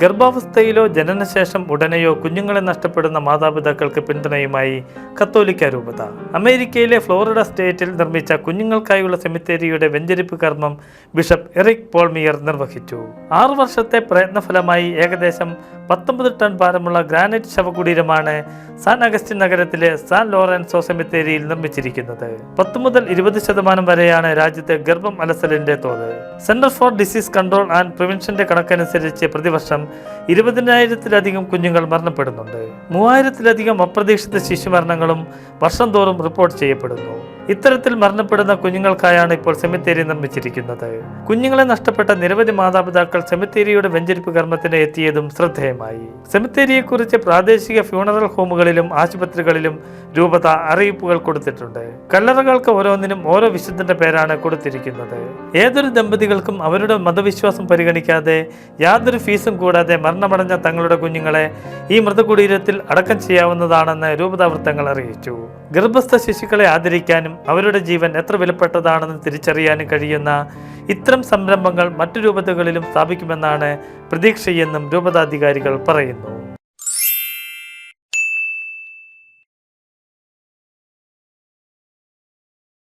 ഗർഭാവസ്ഥയിലോ ജനനശേഷം ഉടനെയോ കുഞ്ഞുങ്ങളെ നഷ്ടപ്പെടുന്ന മാതാപിതാക്കൾക്ക് പിന്തുണയുമായി കത്തോലിക്ക രൂപത അമേരിക്കയിലെ ഫ്ലോറിഡ സ്റ്റേറ്റിൽ നിർമ്മിച്ച കുഞ്ഞുങ്ങൾക്കായുള്ള സെമിത്തേരിയുടെ വെഞ്ചരിപ്പ് കർമ്മം ബിഷപ്പ് എറിക് പോൾമിയർ നിർവഹിച്ചു. 6 വർഷത്തെ പ്രയത്നഫലമായി ഏകദേശം 19 ടൺ ഭാരമുള്ള ഗ്രാനൈറ്റ് ശവകുടീരമാണ് സാൻ അഗസ്റ്റിൻ നഗരത്തിലെ സാൻ ലോറൻസോ സെമിത്തേരിയിൽ നിർമ്മിച്ചിരിക്കുന്നത്. 10 മുതൽ 20% വരെയാണ് രാജ്യത്തെ ഗർഭം അലസലിന്റെ തോത്. Center for disease control and പ്രിവെൻഷന്റെ കണക്കനുസരിച്ച് പ്രതിവർഷം 20,000-ലധികം കുഞ്ഞുങ്ങൾ മരണപ്പെടുന്നുണ്ട്. 3,000-ലധികം അപ്രതീക്ഷിത ശിശുമരണങ്ങളും വർഷം തോറും റിപ്പോർട്ട് ചെയ്യപ്പെടുന്നു. ഇത്തരത്തിൽ മരണപ്പെടുന്ന കുഞ്ഞുങ്ങൾക്കായാണ് ഇപ്പോൾ സെമിത്തേരി നിർമ്മിച്ചിരിക്കുന്നത്. കുഞ്ഞുങ്ങളെ നഷ്ടപ്പെട്ട നിരവധി മാതാപിതാക്കൾ സെമിത്തേരിയുടെ വെഞ്ചരിപ്പ് കർമ്മത്തിന് എത്തിയതും ശ്രദ്ധേയമായി. സെമിത്തേരിയെക്കുറിച്ച് പ്രാദേശിക ഫ്യൂണറൽ ഹോമുകളിലും ആശുപത്രികളിലും രൂപത അറിയിപ്പുകൾ കൊടുത്തിട്ടുണ്ട്. കല്ലറകൾക്ക് ഓരോന്നിനും ഓരോ വിശുദ്ധന്റെ പേരാണ് കൊടുത്തിരിക്കുന്നത്. ഏതൊരു ദമ്പതികൾക്കും അവരുടെ മതവിശ്വാസം പരിഗണിക്കാതെ യാതൊരു ഫീസും കൂടാതെ മരണമടഞ്ഞ തങ്ങളുടെ കുഞ്ഞുങ്ങളെ ഈ മൃതകുടീരത്തിൽ അടക്കം ചെയ്യാവുന്നതാണെന്ന് രൂപതാവൃത്തങ്ങൾ അറിയിച്ചു. ഗർഭസ്ഥ ശിശുക്കളെ ആദരിക്കാനും അവരുടെ ജീവൻ എത്ര വിലപ്പെട്ടതാണെന്ന് തിരിച്ചറിയാനും കഴിയുന്ന ഇത്തരം സംരംഭങ്ങൾ മറ്റു രൂപതകളിലും സ്ഥാപിക്കുമെന്നാണ് പ്രതീക്ഷയെന്നും രൂപതാധികാരികൾ പറയുന്നു.